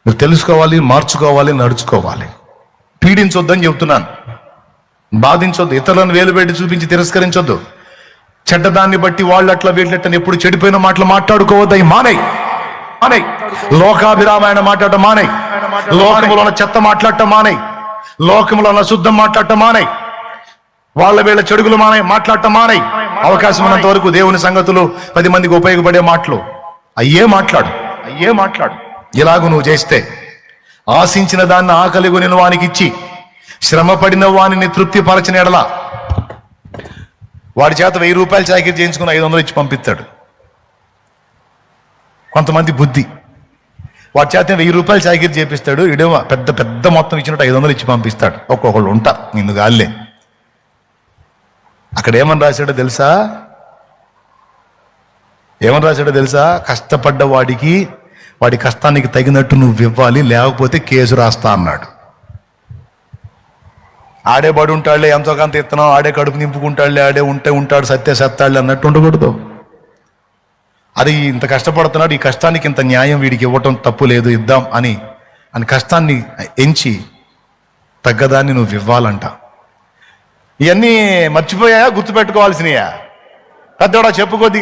నువ్వు తెలుసుకోవాలి, మార్చుకోవాలి, నడుచుకోవాలి. పీడించొద్దని చెబుతున్నాను. బాధించొద్దు, ఇతరులను వేలు పెట్టి చూపించి తిరస్కరించొద్దు. చెడ్డదాన్ని బట్టి వాళ్ళు అట్లా వీళ్ళట్లని ఎప్పుడు చెడిపోయిన మాటలు మాట్లాడుకోవద్దు. అవి మానేయ్. లోకాభిరామాయణ మాట్లాడటం మానేయ్. లోకములో ఉన్న చెత్త మాట్లాడటం మానేయ్. లోకములో ఉన్న శుద్ధం మాట్లాడటం మానేయ్. వాళ్ళ వీళ్ళ చెడుగులు మాట్లాడటం మానేయ్. అవకాశం ఉన్నంత వరకు దేవుని సంగతులు, 10 మందికి ఉపయోగపడే మాటలు అయ్యే మాట్లాడు. ఇలాగూ నువ్వు చేస్తే ఆశించిన దాన్ని ఆకలిగొనిన వానికి ఇచ్చి శ్రమ పడిన వానిని తృప్తిపరచిన ఎడల వాడి చేత 1000 రూపాయలు చాకిరీ చేయించుకుని 500 ఇచ్చి పంపిస్తాడు. కొంతమంది బుద్ధి, వాడి చేత 1000 రూపాయలు చాకిరీ చేపిస్తాడు, ఇడేమో పెద్ద మొత్తం ఇచ్చినట్టు 500 ఇచ్చి పంపిస్తాడు. ఒక్కొక్కళ్ళు ఉంటారు నిన్ను గాల్లే. అక్కడ ఏమని రాశాడో తెలుసా? కష్టపడ్డ వాడికి వాడి కష్టానికి తగినట్టు నువ్వు ఇవ్వాలి, లేకపోతే కేసు రాస్తా అన్నాడు. ఆడే బడి ఉంటాడులే, ఎంతో కొంత ఇత్తనం, ఆడే కడుపు నింపుకుంటాడులే, ఆడే ఉంటాడు సత్తాడులే అన్నట్టు ఉండకూడదు. అది ఇంత కష్టపడుతున్నాడు, ఈ కష్టానికి ఇంత న్యాయం వీడికి ఇవ్వటం తప్పు లేదు, ఇద్దాం అని కష్టాన్ని ఎంచి తగ్గదాన్ని నువ్వు ఇవ్వాలంట. ఇవన్నీ మర్చిపోయా, గుర్తుపెట్టుకోవాల్సినయా? పెద్దవాడా చెప్పుకోద్ది.